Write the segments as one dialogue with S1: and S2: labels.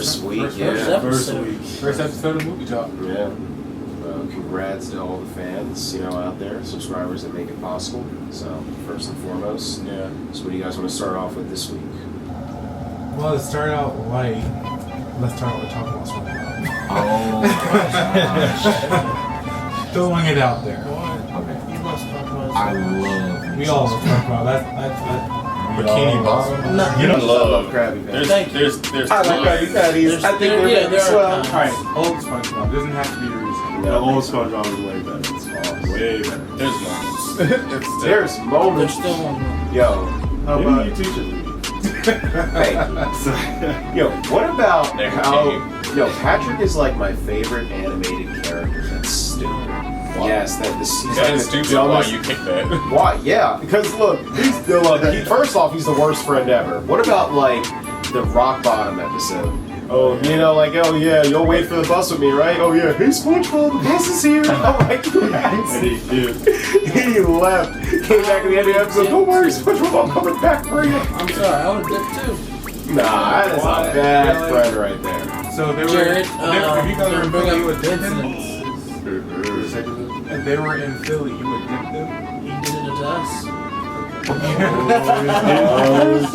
S1: First week.
S2: First episode of Movie Talk.
S1: Yeah. Congrats to all the fans, out there, subscribers that make it possible. So, first and foremost,
S2: Yeah.
S1: So what do you guys want to start off with this week?
S2: Well, to start out light, let's start with talking about SpongeBob.
S1: Oh my gosh.
S2: Throwing it out there.
S1: Okay.
S3: You must talk about
S1: I love
S2: We all love SpongeBob. That's
S4: Bikini Bottom.
S3: No,
S4: You don't love
S1: Krabby Patties.
S4: There's
S1: I like Krabby Patties. I think they're
S3: there are
S1: swell.
S3: times.
S2: Alright, old SpongeBob. Doesn't have to be recent.
S4: The old SpongeBob is way better. It's way better. There's moments. It's still,
S1: There's
S3: There's
S1: moments.
S3: still one.
S1: Yo,
S4: how
S1: maybe
S4: about
S1: you
S4: you teach it?
S1: hey, yo, what about how Patrick is like my favorite animated character. That's stupid.
S4: Why?
S1: Yes, he's
S4: That
S1: like
S4: is
S1: the
S4: stupid. Why
S1: dumbest-
S4: you picked that?
S1: Why? Yeah, because look, first off, he's the worst friend ever. What about like the rock bottom episode? Oh, oh yeah, you'll wait for the bus with me, right? Oh yeah, hey SpongeBob, the bus is here. I'm like, yes.
S4: And he did.
S1: He left. Came back at the end of the episode. Don't worry, SpongeBob, I'm coming back for you.
S3: I'm sorry, I would dip too.
S1: Nah, that is a bad friend right there.
S2: So they were.
S3: Jared,
S2: if you guys were in Philly, you would dip them.
S3: incidents.
S2: If they were in Philly, you would dip them.
S3: He did it to us.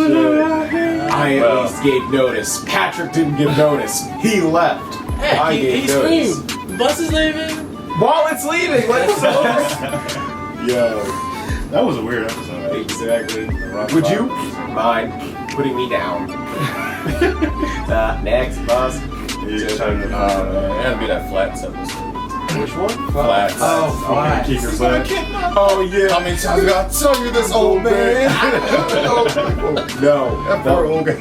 S1: I at least gave notice. Patrick didn't give notice. He left.
S3: Heck,
S1: I
S3: he
S1: gave notice.
S3: screamed. The bus is leaving.
S1: While it's leaving, let's go. Yo.
S4: That was a weird episode.
S1: Exactly.
S4: The rock
S1: Would you
S4: bottom.
S1: mind putting me down? Next, boss.
S4: He's trying to.
S5: It had to be that Flats episode.
S1: Which one?
S5: Flats.
S2: Oh,
S4: I'm keep your butt.
S1: Oh yeah.
S5: How many times I gotta tell you this, old man?
S1: No.
S4: Poor old guy.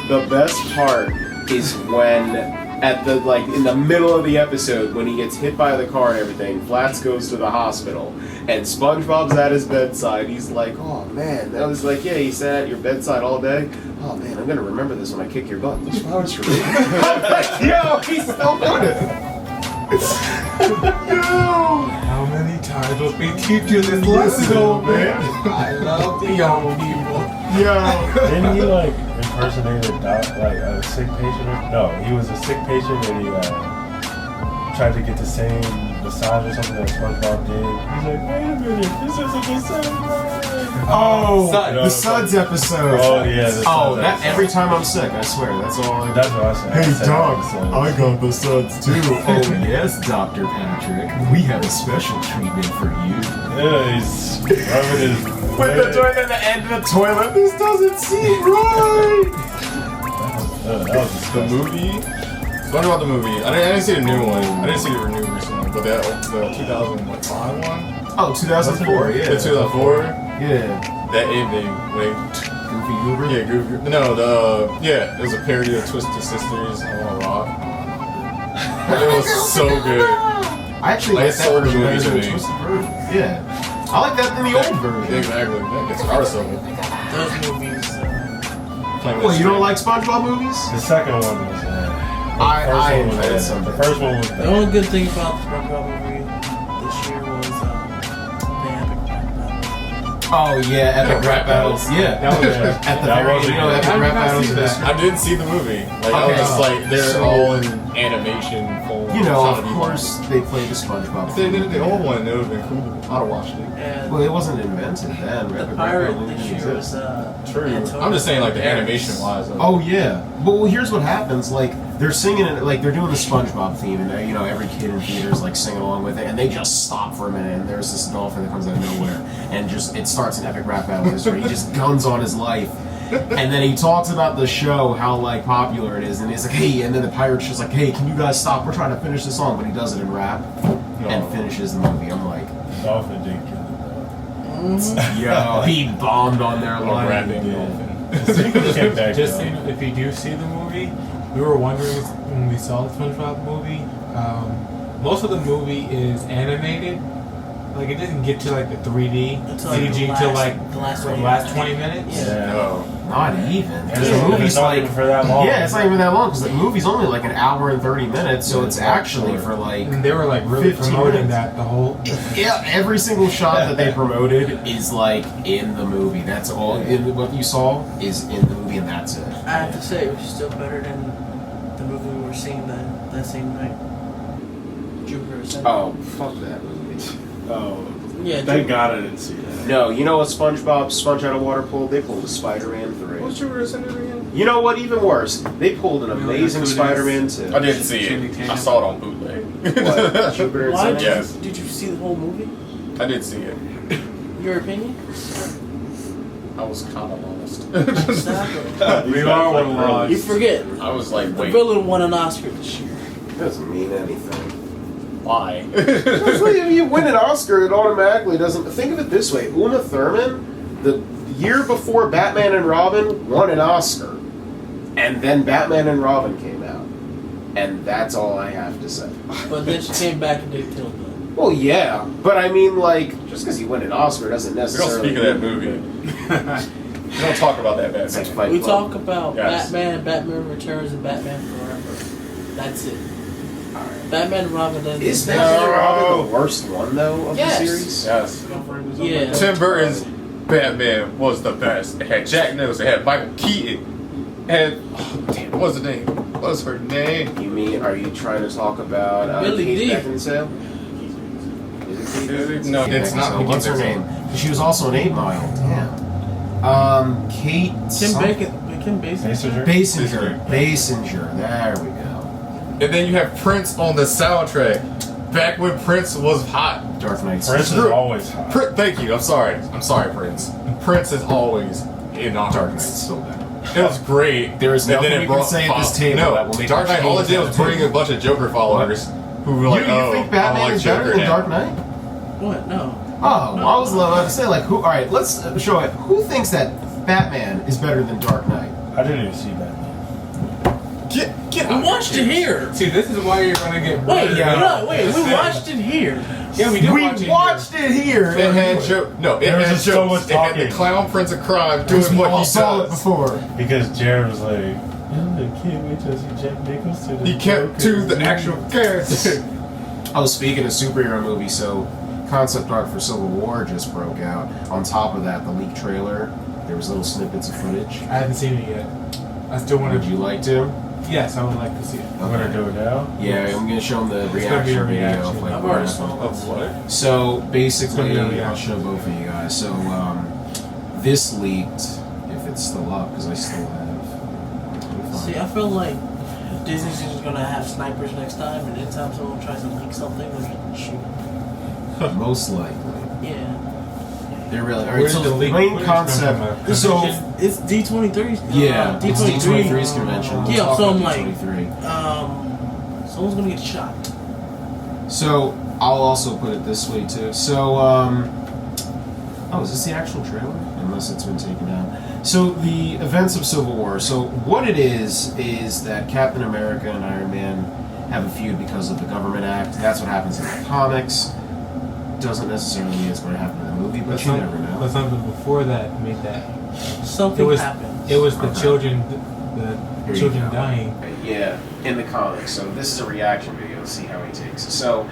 S1: The best part is when at the in the middle of the episode when he gets hit by the car and everything, Flats goes to the hospital and SpongeBob's at his bedside. He's like, oh man. I was like, yeah, he sat at your bedside all day. Oh man, I'm gonna remember this when I kick your butt. Those flowers for me. I'm like, yo, he's still doing it. No.
S2: How many times will we teach you this lesson, old man? I love the young people.
S1: Yo.
S6: Didn't he impersonate a sick patient? No, he was a sick patient and he tried to get the same massage or something that SpongeBob did. He's like, wait a minute, this isn't the same way.
S1: Oh,
S2: Suds.
S1: the Suds episode.
S6: Oh yeah, the Suds
S1: that
S6: episode.
S1: every time I'm sick, I swear. That's all I
S6: That's what I said.
S1: Hey,
S6: I said
S1: Doc,
S6: Suds.
S1: I got the Suds too. Oh, yes, Dr. Patrick. We have a special treatment for you.
S6: Yeah, he's rubbing his.
S1: With the toilet at the end of the toilet, this doesn't seem right.
S6: That was
S5: The
S6: disgusting.
S5: movie. SpongeBob the movie. I didn't see the new one. I didn't see the renewed recent one, but the 2005 one.
S1: Oh, 2004, yeah.
S5: The 2004.
S1: Yeah.
S5: That ending,
S1: Goofy Goober?
S5: yeah, Goofy. No, it was a parody of Twisted Sisters on Rock. It was so good.
S1: I actually
S5: Like,
S1: like
S5: it's
S1: that
S5: so
S1: version
S5: movie
S1: better
S5: to
S1: than the
S5: me.
S1: Twisted version. Yeah. I like that than the old version.
S5: Exactly. That gets regardless of it.
S3: Those movies.
S5: Playing
S1: Well,
S5: with
S1: you don't
S5: string.
S1: like SpongeBob movies?
S6: The second one was.
S1: I enjoyed some.
S6: The first one was.
S3: The only good thing about the SpongeBob movie this year was the epic rap battle.
S1: Oh, yeah, Epic Rap Battles. Yeah.
S2: That was
S1: At the
S6: That
S1: very
S6: wasn't
S1: end,
S6: good.
S1: Epic
S2: How did
S1: Rap
S2: you not
S1: Battles.
S2: see
S1: is-
S2: that?
S5: I didn't see the movie. Like I
S1: Okay.
S5: was just like they're
S1: So-
S5: all in animation form.
S1: You know,
S5: trying
S1: of
S5: to be
S1: course, they played the SpongeBob.
S5: If they did the old one, it would have been cool. I'd have watched it.
S3: And
S1: Well, it wasn't invented then.
S3: the
S1: Epic Rap
S3: pirate
S1: Battles
S3: this
S1: didn't
S3: year was
S1: exist.
S5: True.
S3: Antonio
S5: I'm just saying, like the
S3: Banderas.
S5: animation wise.
S1: Oh yeah. Well, here's what happens. They're singing it, they're doing the SpongeBob theme, and every kid in theaters singing along with it, and they just stop for a minute, and there's this dolphin that comes out of nowhere, and it starts an epic rap battle where he just guns on his life, and then he talks about the show, how popular it is, and he's like, hey, and then the pirate's just like, hey, can you guys stop? We're trying to finish the song, but he does it in rap, and finishes the movie. I'm like,
S6: Dolphin did kill
S1: yo, he bombed on their line.
S5: rapping
S1: Yeah.
S5: dolphin.
S2: Just if you do see the movie, we were wondering when we saw the SpongeBob movie. Most of the movie is animated. It doesn't get to the 3D
S3: It's
S2: CG till
S3: the last
S2: the
S3: 20
S2: last 20 minutes.
S3: Yeah.
S5: Oh.
S1: Not even. Because
S6: It's
S1: the movie's
S6: not
S1: like
S6: even for that long.
S1: Yeah, it's not even that long because the movie's only like an hour and 30 minutes, so it's actually for like.
S2: And they were like really
S1: 15
S2: promoting
S1: minutes.
S2: that the whole.
S1: Yeah, every single shot that they promoted is like in the movie. That's all. What you saw is in the movie, and that's it.
S3: I have to say, it was still better than the movie we were seeing that same night. Jupiter Ascending.
S1: Oh, fuck that movie.
S4: Oh,
S3: Yeah,
S4: thank God I didn't see that.
S1: No, you know what SpongeBob Sponge Out of Water pulled? They pulled a Spider-Man 3.
S4: What's Jupiter Ascending again?
S1: You know what? Even worse, they pulled an amazing Spider-Man 2.
S5: I didn't see it. I saw it on bootleg.
S1: What? Jupiter
S3: Why
S1: Ascending?
S5: Yes.
S3: did you see the whole movie?
S5: I did see it.
S3: Your opinion?
S5: I was kind of lost.
S3: Exactly.
S6: We all were lost.
S3: You forget,
S5: I was like,
S3: the
S5: wait,
S3: villain won an Oscar this year.
S1: Doesn't mean anything.
S5: why?
S1: It's like if you win an Oscar, it automatically doesn't. Think of it this way: Uma Thurman, the year before Batman and Robin, won an Oscar, and then Batman and Robin came out, and that's all I have to say.
S3: But then she came back and did Kill Bill.
S1: Well, yeah, but I mean, like, just because you win an Oscar doesn't
S5: We don't
S1: necessarily.
S5: speak of that movie. We don't talk about that
S1: It's like
S5: Batman.
S1: Fight
S3: We
S1: Club.
S3: talk about
S5: Yes.
S3: Batman Returns, and Batman Forever. That's it. Batman and Robin doesn't.
S1: Is Batman and Robin the worst one though of
S3: Yes.
S1: the series?
S5: Yes.
S3: Yeah.
S5: Tim Burton's Batman was the best. It had Jack Nicholson, it had Michael Keaton, it had what was the name? What was her name?
S1: You mean? Are you trying to talk about
S3: Billy
S1: Kate
S3: D.
S1: Beckinsale? Is it Kate Beckinsale?
S5: No,
S1: Kate
S5: it's not.
S1: Beckinsale. What's her name? She was also in 8 Mile. Damn. Kate.
S3: Kim Basinger.
S1: Basinger. There we go.
S5: And then you have Prince on the soundtrack. Back when Prince was hot.
S1: Dark Knight.
S6: Prince is always hot.
S5: Thank you. I'm sorry, Prince. Prince is always in our
S1: Dark
S5: hearts.
S1: Knight's so bad.
S5: It was great.
S1: There is
S5: And
S1: nothing
S5: then it
S1: we can
S5: brought
S1: say at this
S5: pop.
S1: table
S5: No,
S1: that will make
S5: Dark
S1: us
S5: Knight. All it
S1: change
S5: did
S1: that
S5: was bring a bunch of Joker followers who were like,
S1: you
S5: "Oh,
S1: think
S5: I
S1: Batman
S5: don't like
S1: is better
S5: Joker
S1: than
S5: now."
S1: Dark Knight?
S3: What? No.
S1: Oh, well, I was about to say, like, who? All right, let's show it. Who thinks that Batman is better than Dark Knight?
S6: I didn't even see that.
S5: Get
S3: We
S5: out.
S3: watched it here.
S2: See, this is why you're gonna get.
S3: Wait,
S1: Yeah.
S3: no, wait. We watched it here.
S2: Yeah, we did watch it.
S1: watched it here.
S5: It had Joe. No, it
S6: There was
S5: had
S6: just so
S5: jokes.
S6: much
S5: It had the
S6: talking.
S5: clown prince of crime
S1: Because
S5: doing
S1: we
S5: what
S1: all
S5: he
S1: saw it
S5: does.
S1: before.
S6: Because Jared was like, I can't wait to see Jack Nicholson.
S5: He kept to the actual character.
S1: Oh, speaking of superhero movies, so concept art for Civil War just broke out. On top of that, the leaked trailer, there was little snippets of footage.
S2: I haven't seen it yet. I still want
S1: Would
S2: to.
S1: you like to?
S2: Yes, I would like to see it.
S6: I'm gonna do it now.
S1: Yeah, I'm gonna show them the
S2: It's gonna be a
S1: reaction video.
S2: reaction.
S1: Of, like,
S3: I've
S1: what
S3: already
S1: happened.
S3: saw it.
S5: Of what?
S1: So basically,
S2: It's gonna be a
S1: I'll
S2: reaction.
S1: show both of you guys. So this leaked, if it's still up, because I still have.
S3: See, I feel like Disney's just gonna have snipers next time, and anytime someone tries to leak something, they're just shoot.
S1: Most likely,
S3: Yeah.
S1: they're really. All
S2: Where
S1: right, so
S2: did the
S1: the
S2: leak-
S1: main
S2: where did it come
S1: concept.
S2: from?
S1: So
S3: It's D23's.
S1: yeah, it's
S3: D23.
S1: D23's convention. We'll
S3: Yeah,
S1: talk
S3: so
S1: about
S3: I'm like,
S1: D23.
S3: Someone's gonna get shot.
S1: So I'll also put it this way too. So oh, is this the actual trailer? Unless it's been taken out. So the events of Civil War. So what it is that Captain America and Iron Man have a feud because of the Government Act. That's what happens in the comics. Doesn't necessarily mean it's going to happen in the movie, but you never know.
S2: But something before that made that.
S3: Something
S2: It was.
S3: happened.
S2: It was the
S1: Okay.
S2: children.
S1: Here
S2: The
S1: you
S2: children
S1: go.
S2: dying.
S1: Yeah, in the comics. So this is a reaction video. Let's see how he takes it. So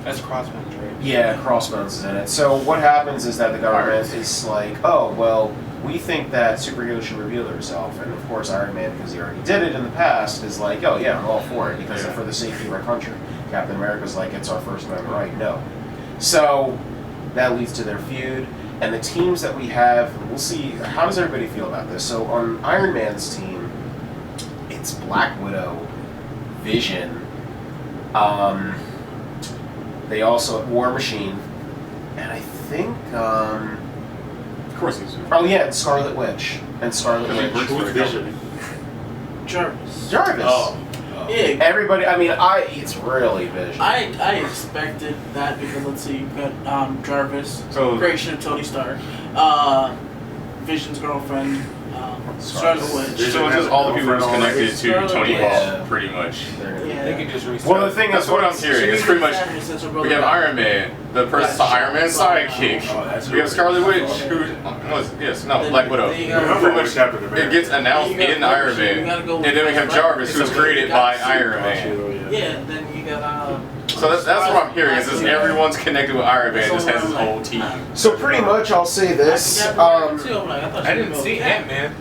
S3: That's Crossbones, right?
S1: yeah, Crossbones is in it. So what happens is that the government is like, oh, well, we think that superheroes should reveal themselves. And of course, Iron Man, because he already did it in the past, is like, oh yeah, I'm all for it because for the safety of our country. Captain America's like, it's our First Amendment right. No. So that leads to their feud. And the teams that we have, we'll see, how does everybody feel about this? So on Iron Man's team, it's Black Widow, Vision, they also War Machine, and I think
S5: Of course he's.
S1: oh yeah, and Scarlet Witch and Scarlet Witch.
S4: Who's Vision?
S3: Jarvis.
S1: Jarvis.
S4: Oh.
S3: Yeah.
S1: Everybody. I mean, it's really Vision.
S3: I expected that because let's see, you've got Jarvis,
S5: So-
S3: creation of Tony Stark, Vision's girlfriend, Scarlet Witch.
S5: So it's just all the people who's connected to Tony
S3: Yeah.
S5: Hawk, pretty much.
S2: They can just restart.
S1: Well, the thing
S5: That's
S1: is,
S5: what I'm hearing. It's pretty much. We have Iron Man, the person's the Iron Man's sidekick. We have Scarlet Witch, who was Black Widow. Pretty much, it gets announced in Iron Man, and then we have Jarvis, who's created by Iron Man.
S3: Yeah, then you got
S5: So that's what I'm hearing. Is just everyone's connected with Iron Man, just has his whole team.
S1: So pretty much, I'll say this.
S2: I didn't see Ant-Man.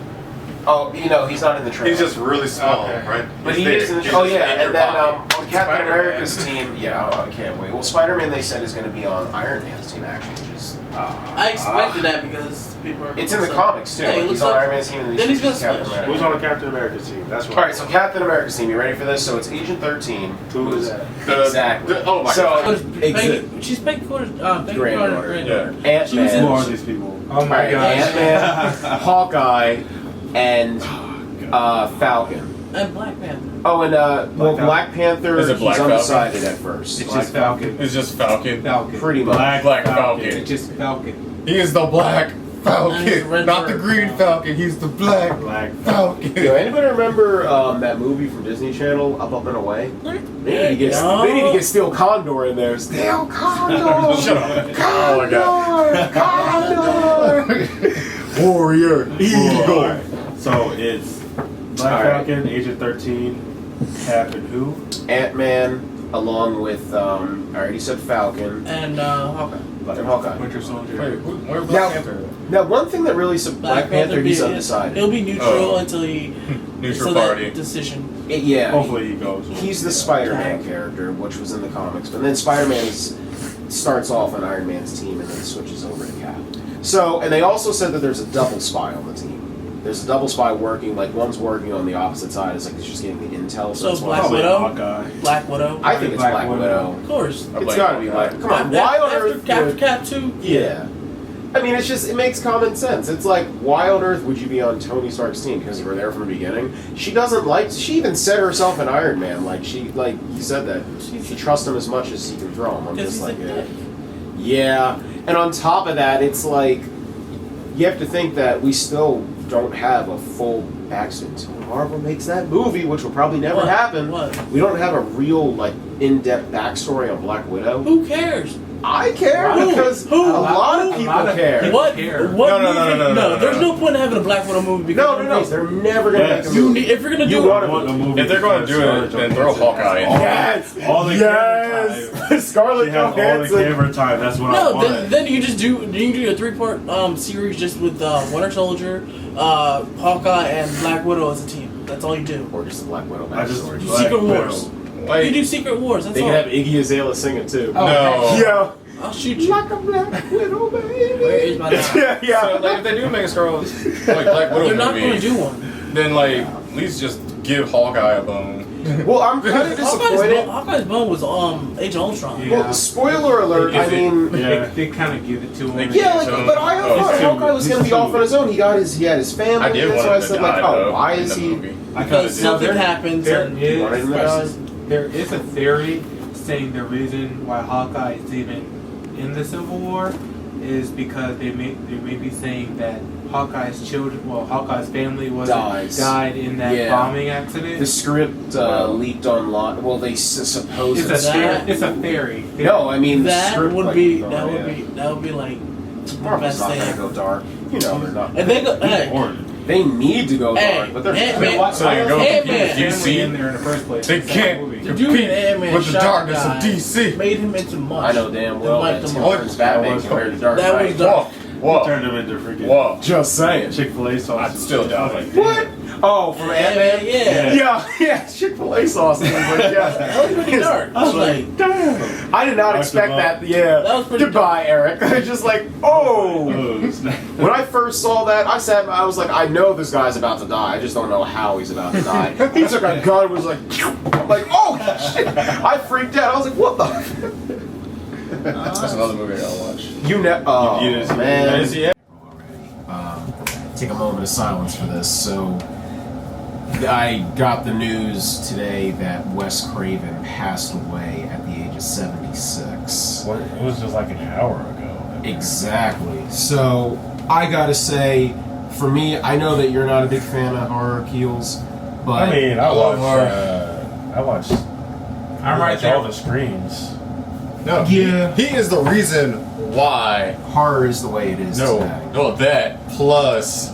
S1: Oh, you know, he's not in the trailer.
S5: He's just really small,
S2: Okay.
S5: right?
S1: But
S5: He's
S1: he is in the Oh yeah,
S5: in your
S1: and then
S5: pocket.
S1: on Captain
S2: Spider-Man.
S1: America's team, yeah, I can't wait. Well, Spider-Man they said is going to be on Iron Man's team actually, which is
S3: I expected that because people are.
S1: it's in the comics too.
S3: Yeah, he
S1: He's
S3: looks
S1: on
S3: like-
S1: Iron Man's team and
S3: then he's gonna
S1: Captain
S3: switch.
S1: America.
S6: Who's on the Captain America team? That's what.
S1: All right, so Captain America's team. You ready for this? So it's Agent 13.
S6: Who is that?
S1: Exactly.
S5: Oh my
S1: So-
S5: god.
S3: She's Peggy Carter's
S1: Granddaughter.
S3: granddaughter.
S5: Yeah.
S3: She was in-
S6: Who
S1: Ant-Man.
S6: are these people?
S2: Oh my
S1: Right,
S2: god.
S1: Ant-Man, Hawkeye, and Falcon.
S3: And Black Panther.
S1: Oh, and Black Panther.
S5: Is it Black
S1: he's
S5: Falcon?
S1: undecided at first.
S2: It's just Falcon.
S5: It's just Falcon.
S2: Falcon.
S1: Pretty much.
S5: Black Falcon.
S2: It's just Falcon.
S5: He is the Black
S3: And he's
S5: Falcon,
S3: red
S5: not the
S3: bird.
S5: Green Falcon. He's the Black
S6: Black.
S5: Falcon.
S1: Yo, anybody remember that movie from Disney Channel, Up, Up and Away? They need to get Steel Condor in there. Steel Condor.
S5: Shut up. Oh my god.
S1: Condor.
S5: Warrior.
S6: Eagle. So it's Black
S1: All right.
S6: Falcon, Agent 13, Cap, and who?
S1: Ant-Man, along with I already said Falcon
S3: And Hawkeye.
S1: and Hawkeye.
S2: Winter Soldier.
S5: Wait, where
S1: Now-
S5: Black Panther?
S1: Now, one thing that really Black Panther, he's undecided.
S3: He'll be neutral
S5: Oh.
S3: until he.
S5: Neutral
S3: so
S5: party.
S3: That decision.
S1: Yeah.
S6: Hopefully he goes.
S1: He's the Spider-Man character, which was in the comics, but then Spider-Man starts off on Iron Man's team and then switches over to Cap. So, and they also said that there's a double spy on the team. There's a double spy working, like one's working on the opposite side. It's like he's just getting the intel.
S3: So
S1: that's why
S3: Black
S6: Probably
S3: Widow?
S6: Hawkeye.
S3: Black Widow.
S1: I think it's Black Widow.
S3: Of course.
S1: It's gotta be Black. Come on,
S3: After-
S1: why on
S3: after
S1: earth?
S3: After
S1: would-
S3: Cap 2?
S1: Yeah. I mean, it makes common sense. It's like, why on earth would you be on Tony Stark's team? Because you were there from the beginning. She she even said herself in Iron Man, you said that she trusts him as much as he can throw him. I'm
S3: Because
S1: just
S3: he's
S1: like,
S3: a dick.
S1: yeah. And on top of that, it's like, you have to think that we still don't have a full backstory until Marvel makes that movie, which will probably never
S3: What?
S1: happen.
S3: What?
S1: We don't have a real, in-depth backstory on Black Widow.
S3: Who cares?
S1: I care
S3: Who?
S1: because
S3: Who?
S1: a lot of people care.
S3: What?
S2: care.
S3: What
S5: No,
S3: movie?
S5: no.
S3: There's no point in having a Black Widow movie because
S1: No. They're never gonna
S6: Yes.
S1: make a
S3: You
S1: movie.
S3: need, if you're gonna
S1: You
S3: do
S1: want
S3: it,
S6: Want the movie
S5: If they're going to do it, then throw Hawkeye in.
S1: Yes.
S6: All the camera time.
S1: Scarlett
S6: She has all the
S1: Johansson.
S6: camera time. That's what I
S3: no,
S6: want.
S3: then you just do a 3-part series just with Winter Soldier, Hawkeye, and Black Widow as a team. That's all you do.
S1: Or just the Black Widow
S6: I just
S1: backstory.
S6: Black
S3: Secret
S6: Widow.
S3: Wars. You
S5: Like,
S3: do Secret Wars. That's
S1: They
S3: all.
S1: can have Iggy Azalea sing it too.
S2: Oh,
S5: no.
S1: Yeah.
S3: I'll shoot you.
S1: Like a Black Widow, baby.
S3: Where is my dog?
S1: Yeah.
S5: So, if they do make a Scarlet Black Widow
S3: They're not
S5: movie,
S3: going to do one.
S5: then at least just give Hawkeye a bone.
S1: Well, I'm kind of disappointed.
S3: Hawkeye's bone was Age of Ultron.
S2: Yeah.
S1: Well, spoiler alert. I mean.
S6: Yeah.
S2: They kind of give it to him.
S1: Yeah, but I thought Hawkeye was going to be off on his own. He had his family.
S5: I did
S1: and
S5: want
S1: so I
S5: him to
S1: said,
S5: die, though,
S1: why
S5: in
S1: is
S5: the
S1: he?
S5: movie.
S3: Because something happens
S2: There
S3: and
S1: You wanted him to die?
S2: there is a theory saying the reason why Hawkeye is even in the Civil War is because they may be saying that Hawkeye's family died in that bombing accident.
S1: The script leaked online. Well, they suppose
S2: It's a theory.
S1: No, I mean the
S3: that
S1: script,
S3: would
S1: like,
S3: be
S1: oh,
S3: that would
S1: yeah.
S3: be that would be like the
S1: Marvel's
S3: best
S1: not going to
S3: thing.
S1: go dark. You know they're not.
S3: And they go, hey,
S1: They need to go
S3: Hey,
S1: dark, but they're.
S3: Ant-Man.
S5: So you go
S3: Ant-Man.
S5: compete with DC.
S2: in there in the first place.
S5: They
S2: It's that
S5: can't
S2: movie.
S3: the dude in Ant-Man
S5: with the
S3: shot
S5: darkness
S3: guy,
S5: of DC.
S3: made him into mush.
S1: I know damn well
S3: Wiped
S1: that
S3: him
S1: Tim
S3: off.
S1: Burton's Batman compared to Dark
S3: That
S1: Knight.
S3: was dark.
S5: Whoa.
S6: Turned him into freaking
S5: Whoa.
S1: Just saying.
S6: Chick-fil-A sauce.
S5: I'd still doubt it.
S1: What? Oh, from Ant-Man?
S3: Yeah.
S1: Yeah, Chick-fil-A sauce. But
S3: That was pretty dark. I was like,
S1: damn. I did not
S6: Knocked
S1: expect
S6: him
S1: that. Yeah.
S3: That was pretty
S1: Goodbye, Eric. I just like, oh.
S6: Oh, snap.
S1: When I first saw that, I was like, I know this guy's about to die. I just don't know how he's about to die. He took a gun and was like, I'm like, oh shit. I freaked out. I was like, what the?
S5: That's another movie I gotta watch.
S1: Oh,
S6: You didn't see
S1: man.
S6: that? Is he-
S1: Take a moment of silence for this. So, I got the news today that Wes Craven passed away at the age of 76.
S6: What? It was just like an hour ago.
S1: Exactly. So, I gotta say, for me, I know that you're not a big fan of horror, Keels, but
S6: I mean, I watched
S2: I'm right there.
S6: all the screens.
S5: No,
S1: Yeah.
S5: he is the reason why.
S1: horror is the way it is today.
S5: No, that plus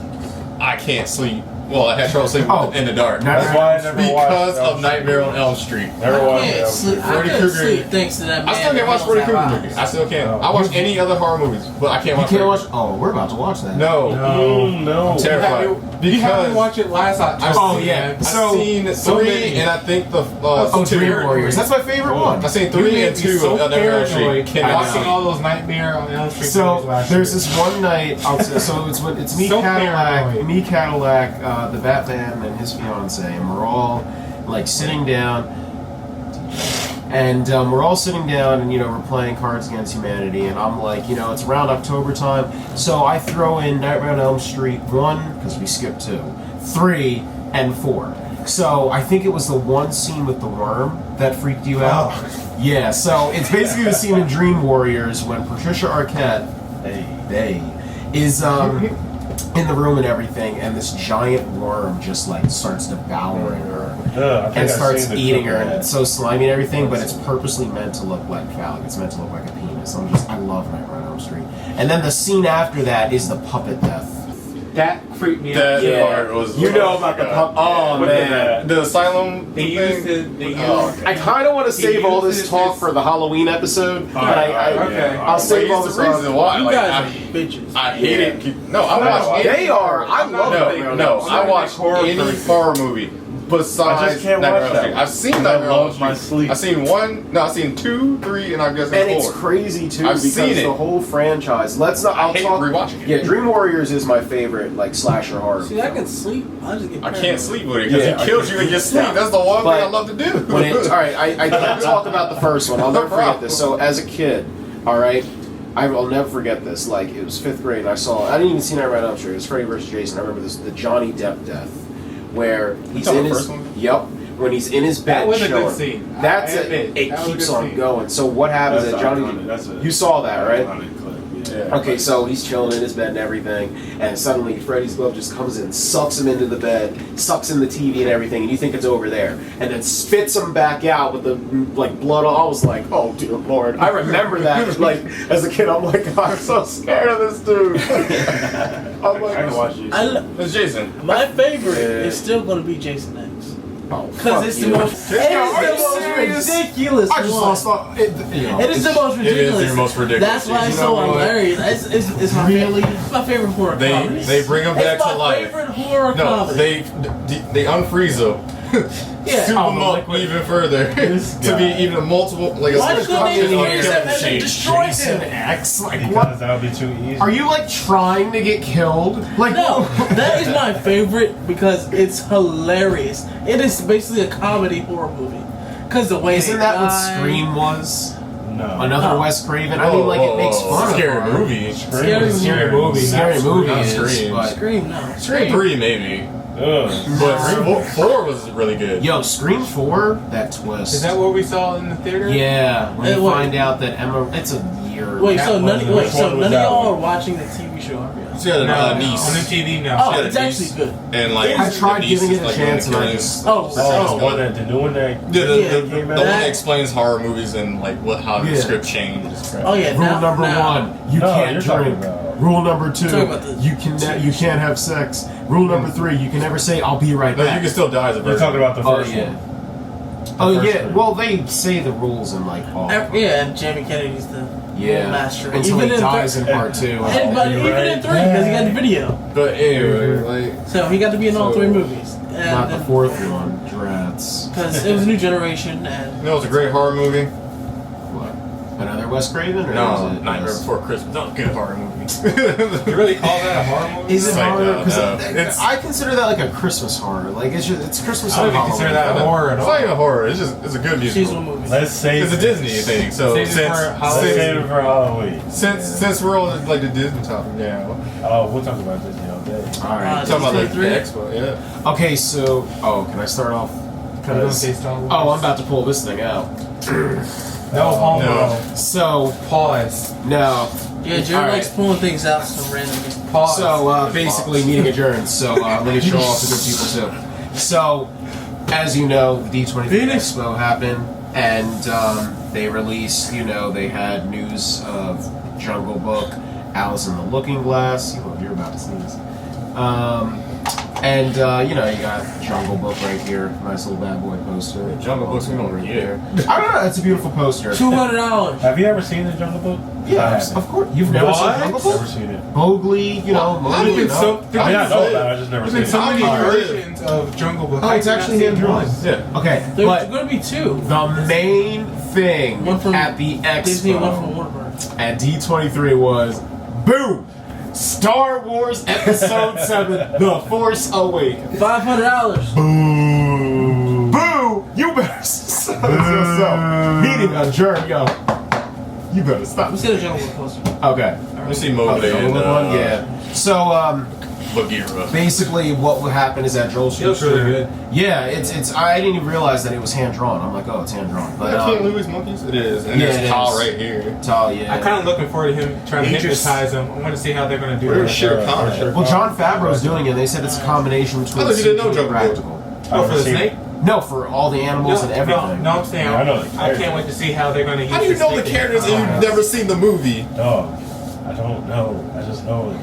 S5: I can't sleep. Well, I had trouble sleeping in the dark.
S6: That's why I never watched
S5: Because of
S6: Elm
S5: Nightmare on Elm Street.
S6: Never
S3: I
S6: watched
S3: can't
S6: Elm
S3: sleep.
S6: Street.
S3: I
S5: Freddy
S3: can't
S5: Krueger.
S3: sleep thanks to that man.
S5: I still can't watch
S3: that
S5: Freddy
S3: has
S5: Krueger
S3: eyes.
S5: movies. I still can't.
S6: No.
S5: I watch any other horror movies, but I can't watch.
S1: You can't
S5: Freddy
S1: watch. Oh, we're about to watch that.
S5: No.
S6: No.
S5: I'm terrified.
S2: You had
S5: Because
S2: me watch it last October.
S1: Oh, yeah.
S5: I've
S1: So-
S5: seen
S1: so
S5: 3
S1: many.
S5: and I think the
S1: Oh,
S5: two.
S1: Dream Warriors. That's my favorite one.
S5: I've seen
S2: You
S5: 3
S2: made
S5: and
S2: me
S5: 2
S2: so
S5: of Nightmare on Elm Street.
S2: paranoid
S5: Cannot
S2: watching
S5: see.
S2: all those Nightmare on Elm Street
S1: So
S2: movies last
S1: there's
S2: year.
S1: this one night. It's me,
S2: So
S1: Cadillac,
S2: paranoid.
S1: the Batman and his fiance, and we're all like sitting down, and we're all sitting down, and we're playing Cards Against Humanity, and I'm like, it's around October time, so I throw in Nightmare on Elm Street 1 because we skipped 2, 3, and 4. So I think it was the one scene with the worm that freaked you out. Yeah, so it's basically the scene in Dream Warriors when Patricia Arquette is in the room and everything, and this giant worm just like starts devouring her
S6: I think
S1: and
S6: I've
S1: starts
S6: seen the
S1: eating her,
S6: clip
S1: and
S6: of
S1: it's so slimy and everything, but it's purposely meant to look like phallic. It's meant to look like a penis. I love Nightmare on Elm Street. And then the scene after that is the puppet death.
S2: That freaked me
S5: That
S2: out.
S5: part was.
S1: You know about the puppet? Oh man.
S5: The asylum.
S2: They
S5: thing?
S2: used it. They used
S1: I kind of want to save all this talk for the Halloween episode, but
S2: okay.
S1: I'll save all
S5: He's
S1: this.
S5: the reason why.
S3: You
S5: Like,
S3: guys are bitches.
S5: I hate it. No, I watch.
S1: They are. I love Nightmare
S5: No,
S1: on Elm
S5: I
S1: Street.
S5: watch any horror movie besides
S6: I just can't
S5: Nightmare
S6: watch
S5: on Elm
S6: that
S5: Street.
S6: one.
S5: I've seen
S6: I
S5: Nightmare on Elm
S6: love my
S5: Street.
S6: sleep.
S5: I've seen 1. No, I've seen 2, 3, and I'm guessing
S1: And
S5: 4.
S1: it's crazy too
S5: I've
S1: because
S5: seen it.
S1: the whole franchise. Let's not. I'll
S5: hate
S1: talk.
S5: rewatching it.
S1: Yeah, Dream Warriors is my favorite slasher horror.
S3: See, I
S1: film.
S3: can sleep. I just get
S5: I
S3: paranoid.
S5: can't sleep with it because
S1: Yeah,
S5: he kills you in your sleep.
S1: yeah.
S5: That's the one thing
S1: But
S5: I love to do.
S1: When all right, I can't talk about the first one. I'll
S5: No
S1: never forget
S5: problem.
S1: this. So as a kid, all right, I'll never forget this. Like it was 5th grade, and I didn't even see Nightmare on Elm Street. It was Freddy vs. Jason. I remember this, the Johnny Depp death, where he's
S5: talking
S1: in
S5: the
S1: his
S5: first one?
S1: Yep. When he's in his bed,
S2: That was a good
S1: chilling.
S2: scene.
S1: That's
S2: I
S1: it.
S2: admit,
S1: It
S2: that was a
S1: keeps
S2: good
S1: on
S2: scene.
S1: going. So what happens
S6: That's
S1: at Johnny?
S6: iconic. That's a-
S1: You saw that, right?
S6: Iconic clip, yeah.
S5: Yeah.
S1: Okay, so he's chilling in his bed and everything, and suddenly Freddy's glove just comes in, sucks him into the bed, sucks in the TV and everything, and you think it's over there, and then spits him back out with the like blood. I was like, oh dear Lord! I remember that. Like as a kid, I'm like, I'm so scared of this dude. I'm
S6: I can
S1: like,
S6: watch it.
S5: It's Jason.
S3: My favorite
S1: Yeah.
S3: is still going to be Jason X.
S1: oh,
S3: Because
S1: fuck
S3: it's
S1: you.
S3: the most,
S1: Yeah, are you serious?
S3: ridiculous
S1: I just
S3: one.
S1: lost all. It
S3: It is the most
S5: It is
S3: ridiculous.
S5: the most ridiculous.
S3: That's why it's
S5: You know
S3: so
S5: what?
S3: hilarious. It's my it's my favorite horror comedy.
S5: They bring him back
S3: it's my
S5: to life.
S3: favorite horror
S5: No,
S3: comedy.
S5: they unfreeze him.
S3: Yeah.
S5: Soup
S6: Oh,
S5: him
S6: the
S5: up
S6: liquid.
S5: even further
S6: This
S5: to be
S6: guy.
S5: even multiple like
S3: Why
S5: a
S3: couldn't they
S5: structure
S3: use him and then destroy
S1: Jason
S3: him?
S1: X? Like
S6: Because
S1: what?
S6: that would be too easy.
S1: Are you like trying to get killed? Like
S3: No, that is my favorite because it's hilarious. It is basically a comedy horror movie. Because the way
S1: Isn't
S3: they
S1: that what
S3: die-
S1: Scream was?
S6: No.
S1: Another
S3: No.
S1: Wes Craven. I mean, like it makes fun
S5: scary
S1: of her.
S5: movie.
S3: Scary
S6: Scary
S3: movie.
S6: movie.
S1: Scary movie
S5: Not
S1: is,
S5: Scream.
S1: but
S3: Scream, no.
S5: Scream 3 maybe,
S6: Ugh.
S5: but Scream 4 was really good.
S1: yo, Scream 4, that twist.
S2: Is that what we saw in the theater?
S1: Yeah, when
S3: Hey,
S1: you
S3: wait.
S1: find out that Emma, it's a year.
S3: Wait,
S6: That
S3: so
S6: was-
S3: none,
S6: which
S3: wait, so
S6: one was
S3: none of
S6: that
S3: y'all
S6: one?
S3: are watching the TV show, are you?
S5: She had a
S2: No,
S5: niece.
S2: on the TV now.
S3: Oh,
S5: She had
S3: it's
S5: a niece.
S3: actually good.
S5: And like
S1: I tried
S5: the niece
S1: giving
S5: is,
S1: it a
S5: like,
S1: chance and I
S5: killing-
S1: just.
S3: Oh,
S6: Oh, what the new one that
S5: The
S6: came
S5: one
S6: out?
S5: that explains horror movies and like how the
S1: Yeah.
S5: script changed.
S3: Oh yeah.
S1: Rule
S3: now,
S1: number
S3: now,
S1: 1, you
S6: No,
S1: can't
S6: you're talking
S1: drink.
S6: about-
S1: Rule number 2,
S3: Talking about the-
S1: you can't have sex. Rule number 3, you can never say I'll be right
S5: No,
S1: back.
S5: you can still die as a
S6: You're
S5: virgin.
S6: talking about the
S1: Oh
S6: first
S1: yeah.
S6: one.
S1: Oh
S6: first
S1: yeah.
S6: one.
S1: Well, they say the rules in like all.
S3: Yeah, and Jamie Kennedy's the
S1: Yeah.
S3: master.
S1: Until
S3: Even
S1: he
S3: in
S1: dies in part 2.
S3: And, but
S6: You're
S3: even
S6: right.
S3: in 3, because he got the video.
S5: But anyway, like
S3: So he got to be in all
S5: So-
S3: 3 movies.
S1: Not the
S3: And
S1: 4th one. Drats.
S3: because it was a new generation,
S5: you
S3: and
S5: know, it's a great horror movie.
S1: What? Another Wes Craven? Or
S5: No,
S1: is it
S5: Nightmare
S1: Wes-
S5: Before Christmas. No, good horror movie.
S2: You really call that a horror movie?
S1: Is it
S5: Like,
S1: horror?
S5: no,
S1: 'Cause
S5: no.
S1: it's, I consider that like a Christmas horror. Like it's Christmas.
S2: I don't
S1: on
S2: even consider
S1: Halloween.
S2: that horror at
S5: It's
S2: all.
S5: not even horror. It's a good musical.
S3: seasonal movies.
S6: Let's save
S5: It's a Disney thing. So
S2: Save it
S5: since
S2: for
S6: Let's
S2: Halloween.
S6: save it for Halloween.
S5: since we're on like the Disney topic now,
S6: Oh, we'll talk about Disney all day.
S1: All right.
S5: talking about the
S3: D23?
S5: Expo, yeah.
S1: Okay, so can I start off?
S2: Can you say Star Wars?
S1: Oh, I'm about to pull this thing out.
S2: No homo.
S5: No.
S1: So So
S2: Pause.
S1: no.
S3: Yeah, Jared
S1: All
S3: likes
S1: right.
S3: pulling things out some randomly.
S2: Pause.
S1: So basically, meeting adjourned. So let me show off the good people too. So, as you know, the D23 Expo happened, and they released. They had news of Jungle Book, Alice in the Looking Glass. You're about to see this. And you got Jungle Book right here, nice little bad boy poster.
S5: Jungle Book's
S1: right there. I don't know, it's a beautiful poster.
S3: $200.
S6: Have you ever seen the Jungle Book?
S1: Yes, of course. You've never seen Jungle Book?
S6: Never seen it.
S1: Mowgli, Mowgli.
S2: There's so
S6: I mean, I know about it, I just never
S2: there's
S6: seen
S2: been
S6: it.
S2: so many versions of Jungle Book.
S1: Oh, it's
S2: I've
S1: actually
S2: not
S1: hand
S2: seen
S1: drawn.
S2: one.
S5: Yeah.
S1: Okay,
S3: There's
S1: but
S3: going to be 2.
S1: the main thing
S3: One from
S1: at the
S3: Disney, one from
S1: Expo
S3: Warner.
S1: at D23 was boom! Star Wars Episode 7: The Force Awakens.
S3: $500.
S1: Boo! Boo! You better stop yourself. Meeting adjourned, yo. You better stop.
S3: Let's get a Jungle Book poster.
S1: Okay.
S5: Let me see Mowgli
S1: Okay,
S5: and
S1: one, yeah. So,
S5: Bagheera.
S1: basically, what would happen is that Joel
S2: It looks really good.
S1: Yeah, it's. I didn't even realize that it was hand drawn. I'm like, oh, it's hand drawn. But
S5: King Louis monkeys? It is. And
S1: Yeah,
S5: there's
S1: it
S5: Kyle
S1: is.
S5: right here.
S1: Tall, yeah.
S2: I'm kind of looking forward to him trying to
S5: He just-
S2: hypnotize him. I want to see how they're going to do
S5: Where's
S2: that.
S5: Shere Khan at?
S1: Well, Jon Favreau's doing it. They said it's a combination between
S5: I thought you didn't know
S1: CG and
S5: Jungle Book.
S1: practical.
S2: Oh, for the
S6: seen
S2: snake?
S1: No, for all the animals and everything.
S2: No, I'm saying
S6: Yeah, I know the
S2: I
S6: characters.
S2: can't wait to see how they're going to use
S5: How do you
S2: the
S5: know the
S2: snake.
S5: characters and you've never seen the movie?
S6: Dog, I don't know. I just know it.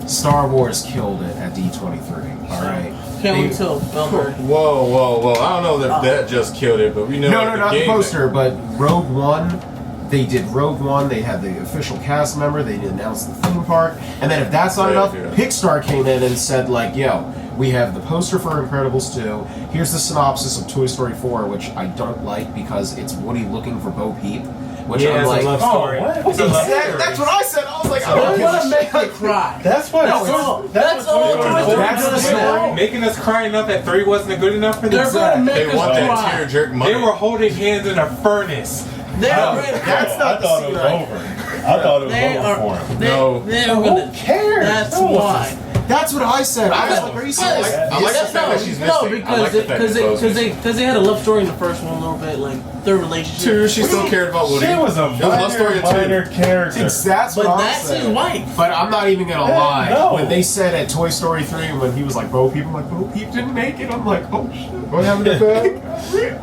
S1: Star Wars killed it at D23. All right.
S3: Can't wait till Belberry.
S5: Whoa. I don't know that just killed it, but we know.
S1: No, not the poster, but Rogue One. They did Rogue One. They had the official cast member. They announced the theme park. And then if that's not enough,
S5: Yeah.
S1: Pixar came in and said, like, yo, we have the poster for Incredibles 2. Here's the synopsis of Toy Story 4, which I don't like because it's Woody looking for Bo Peep. Which
S2: Yeah,
S1: I'm
S2: it's
S1: like,
S2: a love story.
S6: what?
S2: It's a love story.
S1: that's what I said. I was like, I
S3: They
S1: don't give
S3: want
S1: a
S3: to
S1: shit.
S3: make you cry.
S6: That's what.
S3: That's all. That's all.
S6: Toy Story
S1: That's the story.
S2: Making us cry enough that 3 wasn't good enough for
S3: They're
S2: them.
S3: going to make
S5: They
S3: us
S5: want that
S3: cry.
S5: tear jerk money.
S2: They were holding hands in a furnace.
S3: They're
S1: No,
S3: ready.
S1: that's not
S6: I thought
S1: the
S6: it was
S1: scene.
S6: over. I thought it was
S3: They
S6: over
S3: are.
S6: for him.
S5: No.
S3: They're
S6: Who
S3: gonna.
S6: cares?
S3: That's
S6: No one
S3: why.
S1: That's what I said. I was like, are you serious?
S5: I like the fact that she's missing. I
S3: because
S5: like the fact that Bo's missing.
S3: they had a love story in the first one a little bit, like their relationship.
S5: 2, she still cared about Woody.
S6: She was a
S5: love story in 2.
S6: minor character.
S1: That's
S3: But
S1: what I
S3: that's
S1: said.
S3: his wife.
S1: But I'm not even gonna
S6: Yeah,
S1: lie.
S6: no.
S1: When they said at Toy Story 3, when he was like, Bo Peep, I'm like, Bo Peep didn't make it. I'm like, oh shit, what happened to that?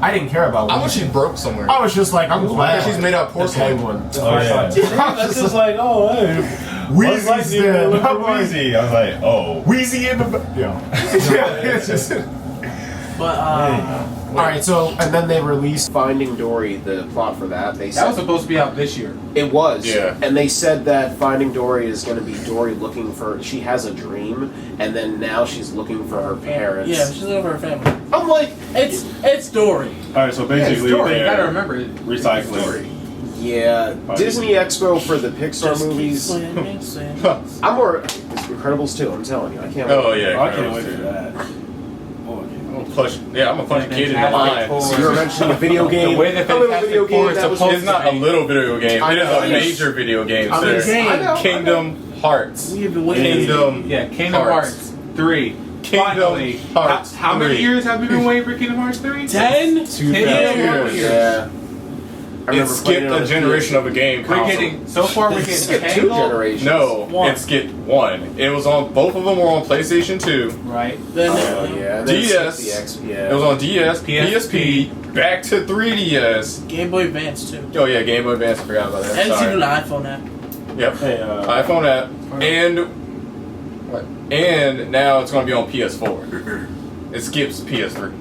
S1: I didn't care about
S5: I
S1: Woody.
S5: wish she broke somewhere.
S1: I was just like, I'm glad
S5: She's made out of
S1: the
S5: porcelain.
S1: penguin.
S6: Oh yeah. That's just like, oh, hey.
S1: Wheezy's
S6: What's like
S1: dead.
S6: look for
S1: I'm like,
S6: Wheezy? I was like, oh.
S1: Wheezy in the yeah. It's just.
S3: But
S1: All right, so and then they released Finding Dory, the plot for that. They
S2: That
S1: said
S2: was supposed to be out this year.
S1: it was,
S5: Yeah.
S1: and they said that Finding Dory is going to be Dory looking for. She has a dream, and then now she's looking for her parents.
S3: yeah, she's over her family.
S1: I'm like,
S3: It's Dory.
S6: All right, so basically
S2: Dory, you gotta
S6: they're
S2: remember it.
S6: recycling.
S1: yeah, Disney Expo for the Pixar
S3: Just keep
S1: movies.
S3: swinging and swinging.
S1: I'm more Incredibles too. I'm telling you, I can't.
S5: Oh
S1: wait.
S5: yeah,
S6: I can't wait for that.
S5: I'm gonna punch. Yeah, I'm gonna punch a kid in the line.
S1: So you're mentioning a video game.
S2: The way that
S1: a little
S2: Fantastic
S1: video
S2: Four
S1: game
S2: is
S1: that was
S2: supposed
S5: It's not a little video game.
S1: I
S5: It is
S1: know.
S5: a major video game,
S1: I mean,
S5: sir.
S1: I know.
S5: Kingdom Hearts.
S3: We have been waiting.
S5: Kingdom.
S2: Yeah, Kingdom Hearts 3.
S5: Kingdom
S2: Finally.
S5: Hearts
S2: How many
S5: 3.
S2: years have we been waiting for Kingdom Hearts 3?
S3: 10?
S1: 10
S5: years.
S1: Yeah. I
S5: It
S1: remember playing
S5: skipped
S1: on
S5: a generation of a game
S2: We're
S5: console.
S2: getting, so far we're getting
S1: Skip two
S2: Tangled,
S1: generations.
S5: No,
S3: One.
S5: it skipped 1. It was on. Both of them were on PlayStation 2.
S2: right?
S3: Then
S1: Oh yeah. and then
S5: DS.
S1: skip the X,
S5: It
S1: yeah.
S5: was on DS,
S2: PSP,
S5: PSP, back to 3DS.
S3: Game Boy Advance too.
S5: Oh yeah, Game Boy Advance. I forgot about that.
S3: And it's even
S5: Sorry.
S3: an iPhone app.
S5: Yep.
S6: Hey,
S5: iPhone app, and what? And now it's going to be on PS4. It skips PS3.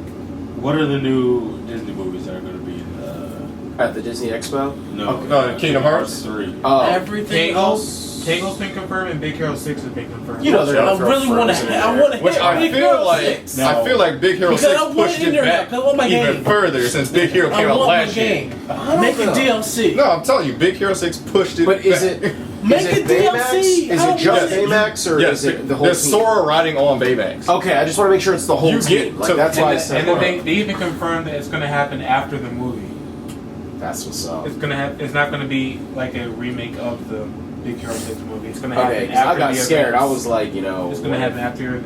S6: what are the new Disney movies that are going to be in
S1: At the Disney Expo.
S5: Kingdom Hearts?
S6: 3.
S1: Oh,
S3: Everything else.
S2: Tangled's been confirmed and Big Hero 6 has been confirmed.
S1: you know they're
S3: I
S1: gonna throw
S3: really want to.
S1: Frozen in
S3: I
S1: there.
S3: want to
S5: Which
S3: hit
S5: I
S3: Big
S5: feel
S3: Hero
S5: like
S3: 6.
S6: No.
S5: I feel like Big Hero
S3: Because
S5: 6
S3: I want
S5: pushed
S3: it in
S5: it
S3: there now,
S5: back
S3: 'cause I want my
S5: even
S3: game.
S5: further since Big Hero
S3: I
S5: came out
S3: want my
S5: last year.
S3: game. Make it DLC.
S5: No, I'm telling you, Big Hero 6 pushed it
S1: But is
S5: back.
S1: it?
S3: Make
S1: is
S3: it
S1: it
S3: DLC.
S1: Baymax? Is
S3: I
S1: it
S3: don't
S1: just
S3: get it.
S1: Baymax or
S5: Yes,
S1: is it the whole
S5: there's
S1: team?
S5: Sora riding on Baymax.
S1: Okay, I just want to make sure it's the whole
S5: You
S1: team.
S5: get
S1: Like
S5: to-
S1: that's why I
S2: And
S1: said.
S2: then they even confirmed that it's going to happen after the movie.
S1: That's what's up.
S2: It's gonna have. It's not going to be like a remake of the Big Hero 6 movie. It's going to happen
S1: Okay, 'cause
S2: after
S1: I got
S2: the
S1: scared.
S2: events.
S1: I was like,
S2: It's going to happen after.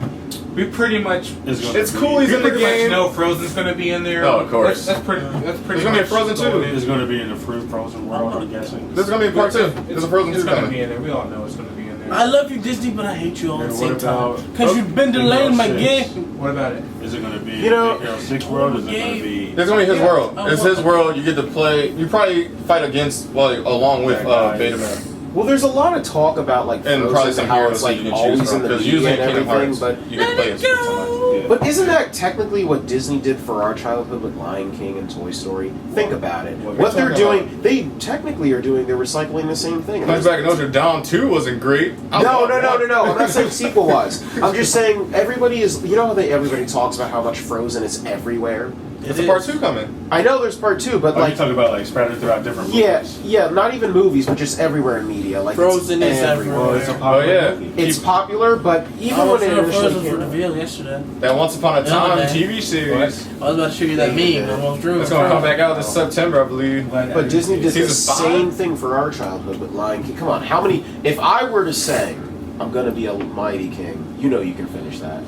S2: We pretty much.
S4: It's
S5: cool he's
S2: We
S5: in the
S2: pretty much
S5: game.
S2: know Frozen's gonna be in there.
S5: Oh, of course.
S2: That's pretty. That's pretty.
S5: There's gonna be a
S2: much
S5: Frozen too.
S2: going in.
S6: It's going to be in the Frozen world, I'm guessing.
S5: There's gonna be a part 2. There's a Frozen 2
S2: It's gonna
S5: coming.
S2: be in there. We all know it's gonna be in there.
S3: I love you, Disney, but I hate you all at the
S6: And
S3: same
S6: what
S3: time.
S6: about-
S3: Because you've been delaying my
S6: 6?
S3: game.
S2: What about it?
S6: Is it going to be
S1: You know-
S6: Big Hero 6 world? Is it going to be...
S5: It's gonna be his world.
S3: Oh,
S5: It's
S3: well.
S5: his world. You get to play. You probably fight against, well, along with Beta Man.
S1: Well, there's a lot of talk about like
S5: And
S1: Frozen
S5: probably
S1: and
S5: some
S1: how
S5: heroes
S1: it's
S5: that
S1: like
S5: you can choose
S1: always
S5: from.
S1: in the
S5: Because
S1: media
S5: usually
S1: and
S5: in Kingdom
S1: everything,
S5: Hearts,
S1: but
S5: you can play as someone.
S6: Yeah.
S1: But isn't that technically what Disney did for our childhood with Lion King and Toy Story? Think about it.
S6: What
S1: What
S5: you're
S1: they're
S5: talking
S1: doing, they technically are doing, they're recycling the same thing.
S5: Hunchback of Notre Dame 2 wasn't great.
S1: No. I'm not saying sequel wise. I'm just saying everybody is, you know how everybody talks about how much Frozen is everywhere?
S5: It's a part 2 coming.
S1: I know there's part 2, but
S6: Are you
S1: like,
S6: talking about like spread it throughout different movies?
S1: yeah, not even movies, but just everywhere in media. Like
S3: Frozen
S1: it's
S3: is everywhere.
S6: Well, it's a
S5: Oh
S6: popular
S5: yeah.
S6: movie.
S1: It's popular, but even
S3: I
S1: when
S3: was
S1: it
S3: sure
S1: initially
S3: Frozen
S1: came
S3: for the
S1: out,
S3: reveal yesterday.
S5: That Once Upon a
S3: The
S5: Time
S3: other day.
S5: TV series.
S3: I was about to show you that meme. I almost drew it.
S5: It's gonna come back out this September, I believe.
S1: but Disney did the
S5: Season 5?
S1: same thing for our childhood with Lion King. Come on, how many? If I were to say, I'm gonna be a mighty king, you know you can finish that.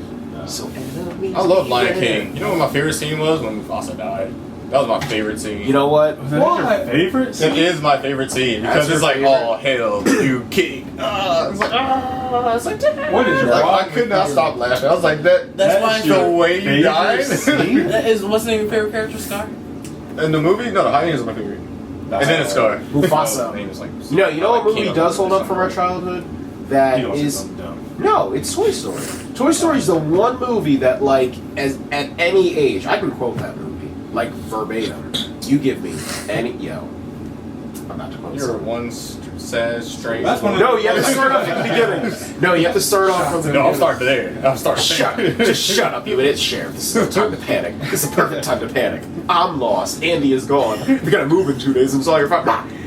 S1: So
S5: I love Lion King. You know what my favorite scene was? When Mufasa died. That was my favorite scene.
S1: You know what?
S6: Was that your favorite?
S5: It is my favorite scene because
S1: That's
S5: it's like,
S1: your
S5: oh hail you king. It's like, damn.
S2: What is
S5: Like,
S2: wrong
S5: I could not stop laughing. I was like,
S3: That's why
S5: the way you died.
S6: scene?
S3: That is, what's the name of your favorite character, Scar?
S5: In the movie, no, the hyena is my favorite. And then it's Scar.
S1: Mufasa.
S5: His name is like,
S1: You know what
S5: like
S1: movie
S5: King
S1: does
S5: of-
S1: hold up from our childhood? That
S6: You don't say
S1: is
S6: something dumb.
S1: no, it's Toy Story. Toy Story is the one movie that, like, as at any age, I can quote that movie like verbatim. You give me any I'm about to quote.
S5: You're
S1: something.
S5: one sad, strange.
S2: That's one of
S1: No, you have to start off at the beginning. No, you have to start off from the
S5: No, I'll
S1: beginning.
S5: start there. I'll start
S1: Shut
S5: there.
S1: up. Just shut up, you idiot. Sheriff. This is no time to panic. This is the perfect time to panic. I'm lost. Andy is gone. We gotta move in 2 days and saw your phone.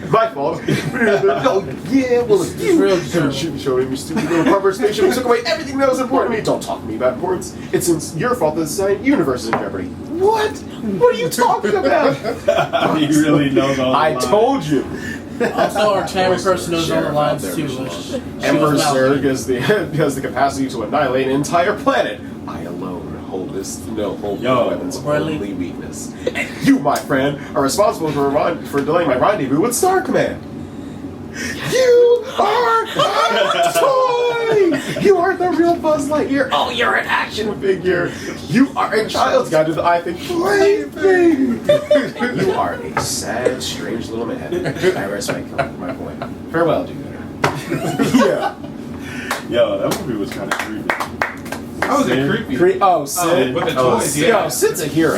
S1: My fault. Oh, yeah, well, it's you.
S3: real
S1: You should be showing me stupid little rubber spaceship. You took away everything that was important to me. Don't talk to me about importance. It's your fault that the universe is in jeopardy. What? What are you talking about?
S6: He really knows all the
S1: I
S6: lines.
S1: told you.
S3: Also, our camera person knows all the
S1: Sheriff
S3: lines
S1: out
S3: too.
S1: there,
S3: which she
S1: Emperor
S3: was
S1: Zurg
S3: mouthing.
S1: has the capacity to annihilate an entire planet. I alone hold the weapon's
S3: Bradley.
S1: only weakness. And you, my friend, are responsible for delaying my rendezvous with Star Command. You are a toy! You are the real Buzz Lightyear. Oh, you're an action figure. You are a child's guide to the I Think plaything. You are a sad, strange little man. I rest my point. Farewell, dude. Yeah.
S6: Yo, that movie was kind of creepy.
S2: How was it
S6: Sid?
S2: creepy?
S1: Oh, Sid.
S2: With the
S1: Oh,
S2: toys,
S1: Sid.
S2: yeah.
S1: Yo, Sid's a hero.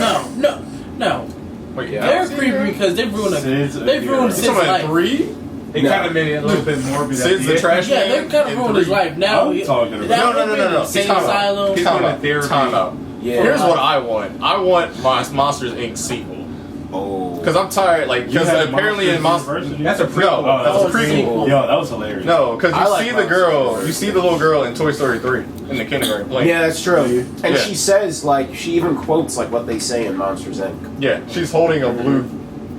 S3: No.
S5: Wait,
S3: They're creepy because they've ruined
S6: Sid's a
S3: they've
S6: hero.
S3: ruined
S5: You
S3: Sid's
S5: talking about
S3: life.
S5: 3?
S2: They
S1: No.
S2: kind of made it a little bit morbid. at
S5: Sid's the
S2: end.
S5: trash
S3: Yeah,
S5: man.
S3: they've kind of
S5: in
S3: ruined his
S5: 3.
S3: life. Now,
S6: I'm talking about-
S3: that
S5: No.
S3: movie,
S5: He's
S3: Insane
S5: talking about.
S3: Asylum.
S5: He's talking about.
S2: Therapy.
S5: Time out.
S1: Yeah.
S5: Here's what I want. I want my Monsters Inc. sequel.
S1: Oh.
S5: Because I'm tired, like,
S6: You
S5: because
S6: had
S5: apparently in
S6: Monsters
S5: Monsters.
S6: University?
S2: That's a prequel.
S5: No, that's
S3: Oh,
S5: a prequel.
S3: sequel.
S6: Yo, that was hilarious.
S5: No, because
S1: I
S5: you
S1: like
S5: see the
S1: Monsters
S5: girl,
S1: University.
S5: you see the little girl in Toy Story 3 in the kindergarten playing.
S1: Yeah, that's true. And
S5: Yeah.
S1: she says, like, she even quotes, like, what they say in Monsters, Inc.
S5: Yeah, she's holding a blue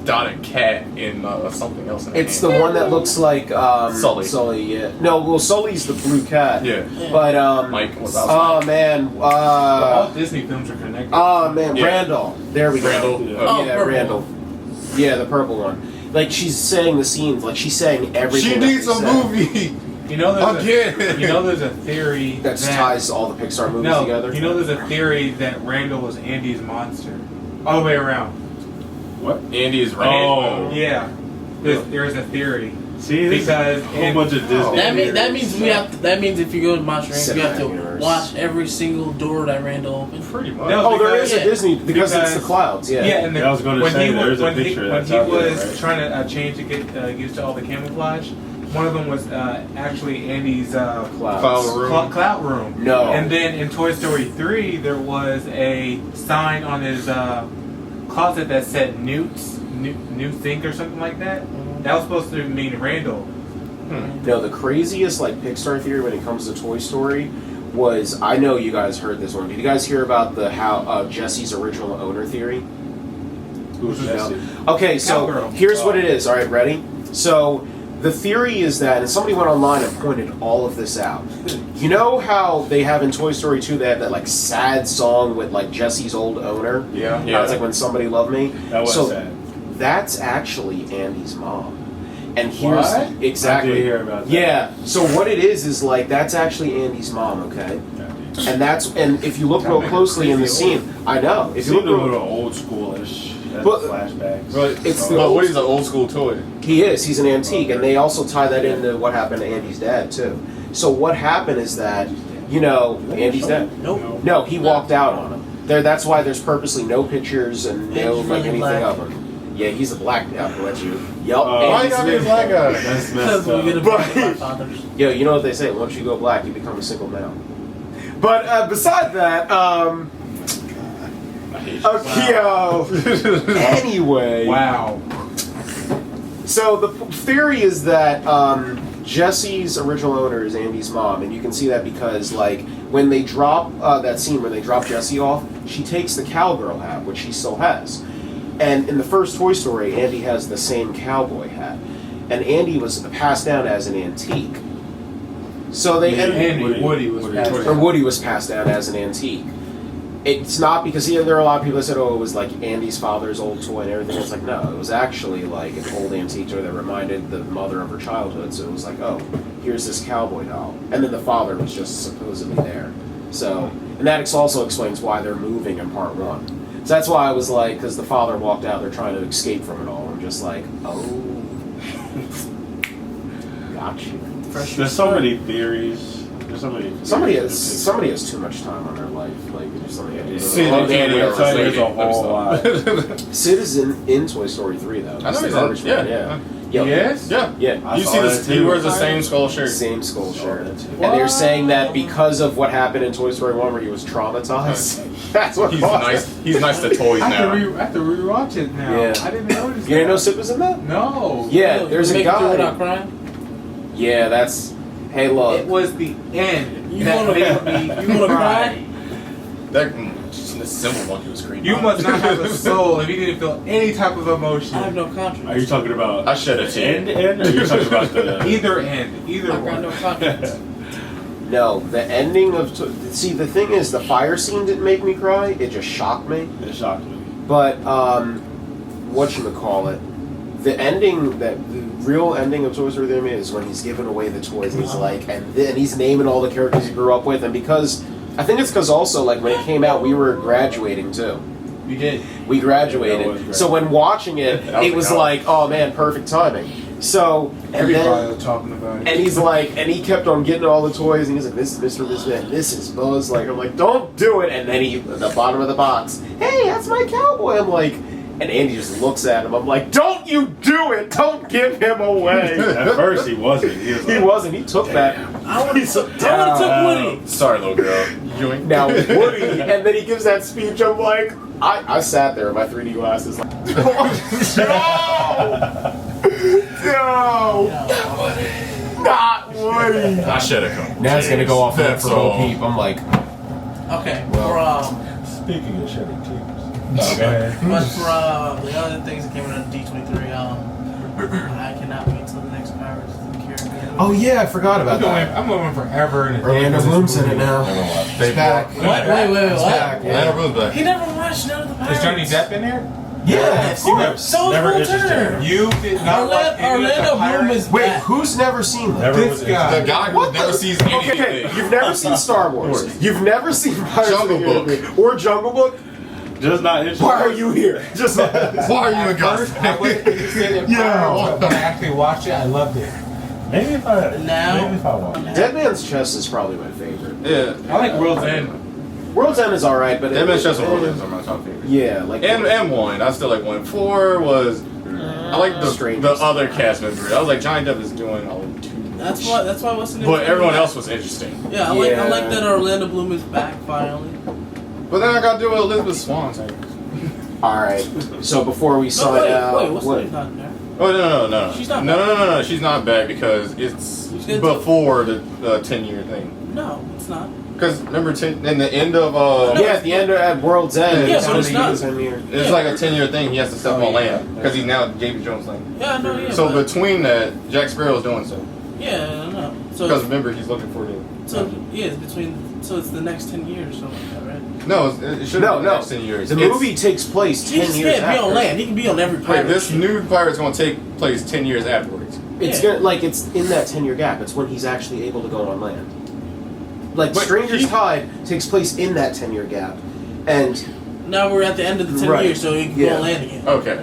S5: dotted cat in something else. In her
S1: It's the
S5: hand.
S1: one that looks like,
S5: Sully.
S1: Sully, yeah. No, well, Sully's the blue cat.
S5: Yeah.
S1: But,
S5: Mike was
S1: oh, man,
S2: All Disney films are connected.
S5: Yeah.
S1: Randall. There we
S5: Randall.
S1: go.
S6: Yeah.
S3: Oh,
S1: Yeah,
S3: purple.
S1: Randall. Yeah, the purple one. Like, she's saying the scenes, like, she's saying everything.
S5: She
S1: that
S5: needs
S1: they
S5: a
S1: said.
S5: movie.
S2: You know there's
S5: Again.
S2: you know there's a theory
S1: That ties all the Pixar movies
S2: no,
S1: together.
S2: you know there's a theory that Randall was Andy's monster, all the way around.
S6: What?
S5: Andy is
S6: Oh.
S5: Randall.
S2: Yeah, there's a theory
S6: See, this
S2: because
S6: is a whole bunch of Disney.
S3: That means we have. That means if you go to Monster Inc, you have to
S1: Universe.
S3: watch every single door that Randall opens.
S5: Pretty much.
S2: No,
S1: Oh, there is
S3: because-
S1: a Disney, because it's the
S2: because-
S1: clouds, yeah.
S2: Yeah, and
S6: I was gonna
S2: when
S6: say,
S2: he was,
S6: there's a
S2: when
S6: picture
S2: he,
S6: that's
S2: when he
S6: out there,
S2: was
S6: right?
S2: trying to change to get used to all the camouflage. One of them was actually Andy's
S1: Clouds.
S2: clout room.
S1: No.
S2: And then in Toy Story 3, there was a sign on his closet that said New Think or something like that. That was supposed to mean Randall.
S1: No, the craziest like Pixar theory when it comes to Toy Story was, I know you guys heard this one. Did you guys hear about the Jesse's original owner theory?
S6: Who's Jesse?
S1: Okay, so
S2: Cowgirl.
S1: here's what it is. All right, ready? So the theory is that, and somebody went online and pointed all of this out. You know how they have in Toy Story 2, they have that like sad song with like Jesse's old owner?
S4: Yeah.
S1: Yeah. It's like When Somebody Loved Me.
S6: That was
S1: so
S6: sad.
S1: that's actually Andy's mom. And here's
S2: What?
S1: exactly.
S6: I did hear about that.
S1: Yeah. So what it is like that's actually Andy's mom, okay? And if you look real closely in the scene, I know. If
S6: If
S1: you
S6: you
S1: look
S6: look a
S1: real,
S6: little old schoolish.
S1: But-
S6: Flashbacks.
S1: It's
S5: But Woody's an old school toy.
S1: he's an antique, and they also tie that into what happened to Andy's dad too. So what happened is that, Andy's dad.
S3: Nope.
S1: No, he walked out on him. That's why there's purposely no pictures and no
S3: He's
S1: like
S3: really
S1: anything
S3: black.
S1: of him. Yeah, he's a black guy. I'll let you. Yup.
S5: Why you gotta be a black guy?
S6: That's
S3: Because
S6: messed
S3: we get
S6: up.
S3: abandoned by fathers.
S1: Yo, you know what they say? Once you go black, you become a single male. But beside that, anyway.
S2: Wow.
S1: So the theory is that Jesse's original owner is Andy's mom, and you can see that because, like, when they drop that scene where they drop Jesse off, she takes the cowgirl hat, which she still has. And in the first Toy Story, Andy has the same cowboy hat, and Andy was passed down as an antique. So they
S2: Woody was passed
S1: or Woody was passed down as an antique. It's not because there are a lot of people that said, oh, it was like Andy's father's old toy and everything. It's like, no, it was actually like an old antique toy that reminded the mother of her childhood. So it was like, oh, here's this cowboy doll. And then the father was just supposedly there. So, and that also explains why they're moving in part 1. So that's why I was like, because the father walked out, they're trying to escape from it all. I'm just like, oh, got you.
S6: There's so many theories. There's so many.
S1: Somebody has too much time on their life. Like there's something.
S6: There's a whole lot.
S1: Sid is in Toy Story 3 though.
S5: I know
S1: the
S5: he's
S1: garbage
S5: in.
S1: man,
S5: Yeah.
S1: Yo,
S2: Yes?
S5: Yeah.
S1: Yeah.
S6: I
S5: You
S6: saw
S5: see
S6: that
S5: this? He
S6: too.
S5: wears the same skull shirt.
S1: Same skull shirt.
S6: that too.
S1: And they're saying that because of what happened in Toy Story 1 where he was traumatized. That's what
S5: He's
S1: caused
S5: nice.
S1: it.
S5: He's nice to toys
S2: I
S5: now.
S2: have to rewatch it now.
S1: Yeah.
S2: I didn't notice
S1: You didn't know
S2: that.
S1: Sid was in that?
S2: No.
S1: Yeah,
S3: You
S1: there's a
S3: make it through without
S1: guy.
S3: crying?
S1: Yeah, that's. Hey,
S2: It
S1: look.
S2: was the end.
S3: You
S2: that
S3: wanna-
S2: made me
S3: you wanna cry?
S5: That the symbol monkey was creepy.
S2: You must not have a soul if you didn't feel any type of emotion.
S3: I have no conscience.
S6: Are you talking about
S5: I shed a tear.
S6: end? Or are you talking about the
S2: Either end. Either
S3: I got
S2: one.
S3: no conscience.
S1: No, the ending of. See, the thing is, the fire scene didn't make me cry. It just shocked me.
S6: It shocked me.
S1: But whatchamacallit, the ending, the real ending of Toy Story 3 is when he's giving away the toys and he's like, and he's naming all the characters he grew up with, and because, I think it's because also, like, when it came out, we were graduating too.
S2: You did.
S1: We
S6: That was
S1: graduated.
S6: great.
S1: So when watching it,
S6: That was
S1: it was
S6: a
S1: like, oh man, perfect timing. So, and
S2: Everybody
S1: then,
S2: was talking about it.
S1: and he's like, and he kept on getting all the toys, and he's like, this is Mr. This Man, this is Buzz. Like, I'm like, don't do it. And then he, at the bottom of the box, hey, that's my cowboy. I'm like, and Andy just looks at him. I'm like, don't you do it. Don't give him away.
S6: At first he wasn't. He was
S1: He
S6: like,
S1: wasn't. He took that.
S3: I would have took
S1: down.
S3: Woody.
S5: Sorry, little girl. Yoink.
S1: Now, Woody, and then he gives that speech. I'm like, I sat there in my 3D glasses like, no! Not Woody!
S5: I should have come.
S1: Now it's gonna go off
S5: That's
S1: for Bo
S5: all.
S1: Peep. I'm like,
S3: Okay,
S6: speaking of shedding tears. Okay.
S3: but for the other things that came out of D23, I cannot wait until the next Pirates of the Caribbean.
S1: oh yeah, I forgot about that.
S2: I'm going forever. And
S1: Orlando Bloom's in it now.
S5: He's
S1: back.
S3: Wait, what?
S5: Back. Orlando Bloom's back.
S3: He never watched none of the Pirates.
S2: Is Johnny Depp in there?
S1: Yeah, of course.
S3: So was
S6: Never
S3: Will
S6: interested.
S3: Turner.
S2: You did not watch any of the
S3: Orlando Bloom
S2: Pirates?
S3: is
S1: Wait,
S3: back.
S1: who's never seen that?
S6: Never
S2: This
S6: was
S2: guy.
S5: The guy who never sees anything.
S1: Okay, you've never seen Star Wars. You've never seen Pirates of the
S5: Jungle Book.
S1: Caribbean or Jungle Book.
S6: Just not interested.
S1: Why are you here? Just
S5: Why are you a
S2: First, I
S5: guy?
S2: went to see it,
S1: Yeah.
S2: but I actually watched it. I loved it.
S6: Maybe if I
S3: Now-
S6: watch.
S1: Dead Man's Chest is probably my favorite.
S5: Yeah.
S2: I like World's End.
S1: World's End is alright, but
S5: Dead Man's Chest and World's are my top favorites.
S1: Yeah, like
S5: And one. I still like one. 4 was. I like the other cast members. I was like, Johnny Depp is doing all too
S3: That's
S5: much.
S3: why what's the name?
S5: But everyone else was interesting.
S3: Yeah, I like that Orlando Bloom is back finally.
S5: But then I got to do with Elizabeth Swan.
S1: Alright, so before we sign out,
S3: wait, what's the
S1: what?
S3: name? Not there.
S5: Oh no!
S3: She's not
S5: no,
S3: back.
S5: no! She's not back because it's
S3: She's gonna
S5: before the 10-year thing.
S3: No, it's not.
S5: Because remember, in the end of
S1: at the end of at World's End,
S3: Yeah,
S1: it's
S3: but it's not.
S1: 10 years.
S5: it's like a 10-year thing. He has to step on land because he's now Davy Jones' land.
S3: Yeah, I know. Yeah.
S5: So
S3: but,
S5: between that, Jack Sparrow is doing so.
S3: yeah, I know. So
S5: Because remember, he's looking for the.
S3: So yeah, it's between. So it's the next 10 years, or something like that, right?
S5: No, it should
S1: No,
S5: be
S1: no.
S5: the next 10 years.
S1: The movie takes place 10
S3: He just
S1: years
S3: can't be
S1: after.
S3: on land. He can be on every
S5: Like
S3: pirate.
S5: this
S3: ship.
S5: new pirate's going to take place 10 years afterwards.
S1: It's
S3: Yeah.
S1: gonna like it's in that 10-year gap. It's when he's actually able to go on land. Like
S5: But
S1: Stranger's
S5: he-
S1: Tide takes place in that 10-year gap, and
S3: Now we're at the end of the 10
S1: Right.
S3: years, so he can go
S1: Yeah.
S3: on land again.
S5: Okay.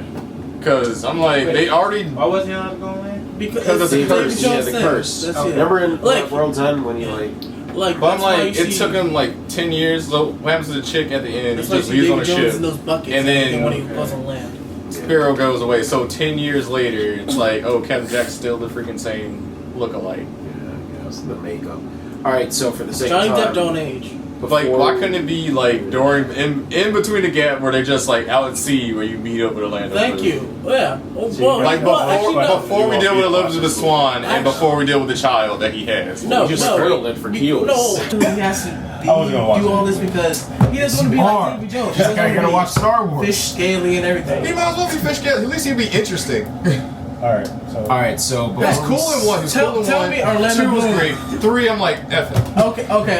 S5: Because I'm like, they already.
S2: Why wasn't he allowed to go on land?
S5: Because it's a
S3: Davy
S5: curse.
S3: Jones
S1: yeah, the
S3: thing.
S1: curse.
S3: That's
S2: Okay.
S3: it.
S1: Remember in
S3: Like-
S1: World's End when you
S3: Like,
S5: But I'm
S3: that's why
S5: like,
S3: you
S5: it
S3: see-
S5: took him like 10 years. So what happens to the chick at the end?
S3: That's
S5: He
S3: why you
S5: just
S3: see
S5: leaves on
S3: Davy
S5: a
S3: Jones
S5: ship.
S3: in those buckets
S5: And then-
S3: when he was on land.
S5: Sparrow goes away. So 10 years later, it's like, oh, Captain Jack's still the freaking same look-alike.
S1: yeah, I guess the makeup. All right, so for the sake
S3: Johnny
S1: of time,
S3: Depp don't age.
S5: Like, why couldn't it be like during in between the gap where they're just like out at sea where you meet up with Orlando?
S3: Thank
S5: Bloom?
S3: you. Yeah. Oh,
S6: See,
S3: well,
S5: Like
S3: well, actually, no.
S5: before we deal with Elizabeth Swan and
S3: Actually-
S5: before we deal with the child that he has.
S3: No,
S1: We just
S3: no.
S1: spoiled it for Keels.
S3: No, he has to be,
S6: I was gonna watch
S3: do all
S6: it.
S3: this because he doesn't want to be like Davy Jones. He doesn't
S1: gotta
S3: want
S1: watch
S3: to
S1: Star
S3: be
S1: Wars.
S3: fish scaly and
S5: He
S3: everything.
S5: might as well be fish cat. At least he'd be interesting.
S6: Alright, so.
S1: All right, so
S5: That's
S1: before
S5: cool in one. He's
S3: Tell-
S5: cool in
S3: tell
S5: one.
S3: me Orlando
S5: 2 was
S3: Bloom.
S5: great. 3, I'm like, F it.
S3: Okay.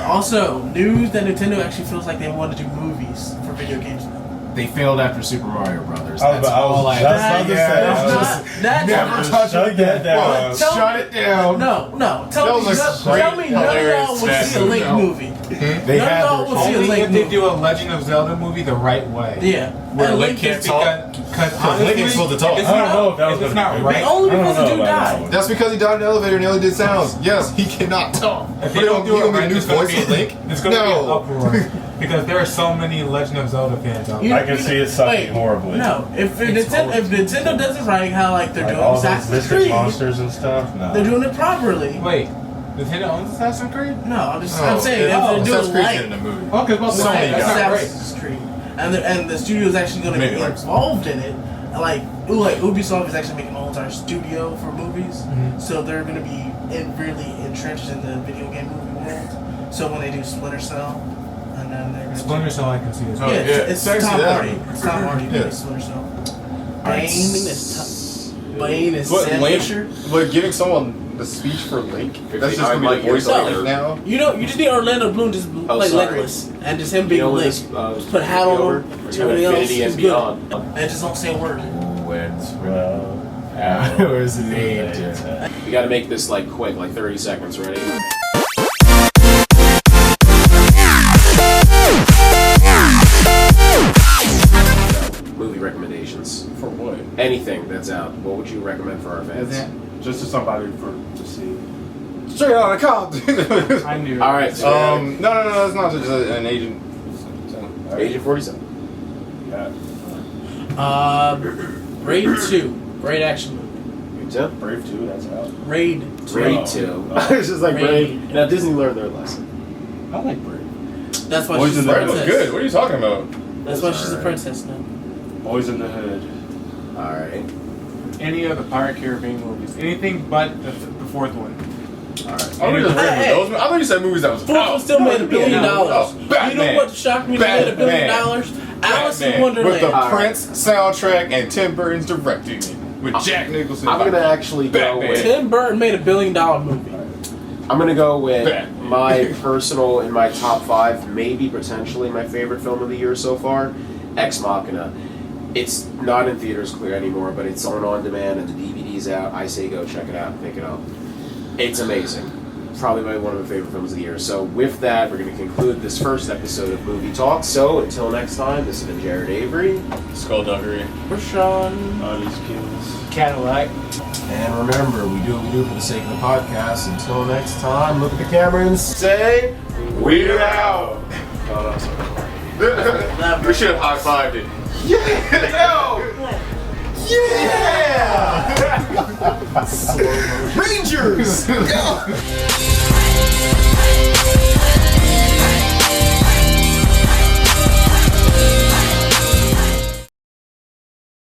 S3: Also, news that Nintendo actually feels like they want to do movies for video games now.
S1: they failed after Super Mario Brothers.
S6: I was
S1: That's all I
S6: just
S1: have
S6: about
S1: to
S6: to
S1: say.
S6: say.
S3: That's
S6: I was
S3: not.
S6: just-
S3: That's
S1: Never
S3: not.
S1: touch
S6: Shut
S1: it
S6: that
S1: again.
S6: down.
S3: Tell
S1: Shut
S3: me-
S1: it down.
S3: No. Tell
S5: That
S3: me,
S5: was a
S3: tell me, none of
S5: hilarious
S3: y'all would see a
S5: statue.
S3: Link
S1: No.
S3: movie.
S1: They
S3: None
S1: had
S3: of y'all
S1: their
S3: would see a
S2: Only
S3: Link
S2: if they
S3: movie.
S2: do a Legend of Zelda movie the right way.
S3: Yeah.
S2: Where
S3: And
S2: Link can't talk. Because
S5: Link ain't supposed to talk.
S2: It's
S6: I don't
S2: not,
S6: know if that was
S2: if it's
S6: gonna
S2: not
S6: be
S2: right.
S6: good.
S3: Only
S6: I don't
S3: because the
S6: know
S3: dude
S6: about that
S3: died.
S6: one.
S5: That's because he died in the elevator and he only did sounds. Yes, he cannot talk.
S2: If they don't do
S5: you
S2: it
S5: gonna be
S2: right,
S5: a new
S2: it's gonna
S5: voice
S2: be
S5: of Link?
S2: It's gonna be an
S5: No.
S2: uproar because there are so many Legend of Zelda fans out
S3: You-
S2: there.
S6: I can see it sucking
S3: Wait,
S6: horribly.
S3: No, if Nintendo does it right, how like they're
S6: Like
S3: doing
S6: all those
S3: Assassin's
S6: mystic
S3: Creed,
S6: monsters and stuff. No.
S3: they're doing it properly.
S2: Wait, Nintendo owns Assassin's Creed?
S3: No, I'm
S5: Oh,
S3: saying
S5: yeah,
S3: if they're
S5: Assassin's
S3: doing
S5: Creed's
S3: like
S5: in the movie.
S2: Okay, well,
S5: So many
S2: that's not great.
S3: Assassin's Creed, and the studio is actually going to
S5: Maybe
S3: be
S5: like-
S3: involved in it. Like Ubisoft is actually making a whole entire studio for movies, so they're going to be really entrenched in the video game movie world. So when they do Splinter Cell, and then they're going to
S2: Splinter Cell I can see as
S5: Oh,
S2: well.
S3: yeah,
S5: yeah.
S3: it's
S5: Actually,
S3: Tom
S5: yeah.
S3: Hardy. It's Tom Hardy doing
S5: Yeah.
S3: Splinter Cell.
S1: Alright.
S3: Bane is
S5: But
S3: Sam
S5: Link,
S3: Fisher.
S5: but giving someone the speech for Link, that's just
S1: I
S5: gonna be
S1: like
S5: the voice
S1: your
S5: of
S3: song.
S5: Link now.
S3: You just need Orlando Bloom just
S1: Oh,
S3: play
S1: sorry.
S3: Legolas and just him
S1: You
S3: being
S1: know when
S3: Link.
S1: this
S3: Just put a hat on
S1: over
S3: him,
S1: to
S3: everything else
S1: infinity
S3: is
S1: and
S3: good.
S1: beyond.
S3: And just don't say a word.
S6: Well,
S1: Hours a day.
S6: yeah.
S1: We got to make this like quick, like 30 seconds. Ready? Movie recommendations.
S5: For what?
S1: Anything that's out. What would you recommend for our fans?
S6: Just to somebody to see.
S5: Straight out of Compton.
S2: I knew.
S1: All right. So
S5: No, it's not just an agent. So,
S1: Agent 47.
S6: Yeah.
S3: Raid 2. Great action movie.
S1: You too?
S6: Brave 2, that's out.
S3: Raid 2.
S1: Raid 2. It's just like
S3: Raid.
S1: Brave. Now Disney learned their lesson.
S6: I like Brave.
S3: That's why
S6: Boys
S3: she's
S6: in
S3: a
S6: the
S5: That was
S3: princess.
S5: good. What are you talking about?
S3: That's why she's a princess now.
S6: Boys in the Hood.
S1: All right.
S2: Any of the Pirate Caribbean movies. Anything but the fourth one.
S1: All right.
S5: I thought you just read
S3: Hey.
S5: those. I thought you said movies that was
S3: Fourth one still made $1 billion.
S5: Oh,
S3: You know
S5: Batman.
S3: what shocked me? They made $1 billion. Alice in
S5: Batman.
S3: Wonderland.
S5: With the
S1: All right.
S5: Prince soundtrack and Tim Burton's directing it. With Jack Nicholson.
S1: I'm gonna actually go
S5: Batman.
S1: with.
S3: Tim Burton made $1 billion movie.
S1: I'm gonna go with
S5: Batman.
S1: my personal in my top 5, maybe potentially my favorite film of the year so far, Ex Machina. It's not in theaters clear anymore, but it's on demand and the DVD's out. I say go check it out and pick it up. It's amazing. Probably one of my favorite films of the year. So with that, we're going to conclude this first episode of Movie Talk. So until next time, this has been Jared Avery.
S5: Skullduggery.
S3: Rashawn.
S6: All these kills.
S2: Cadillac.
S1: And remember, we do what we do for the sake of the podcast. Until next time, look at the camera and say,
S5: We're out. We should have high-fived it. Yeah! Yeah! Rangers! Go!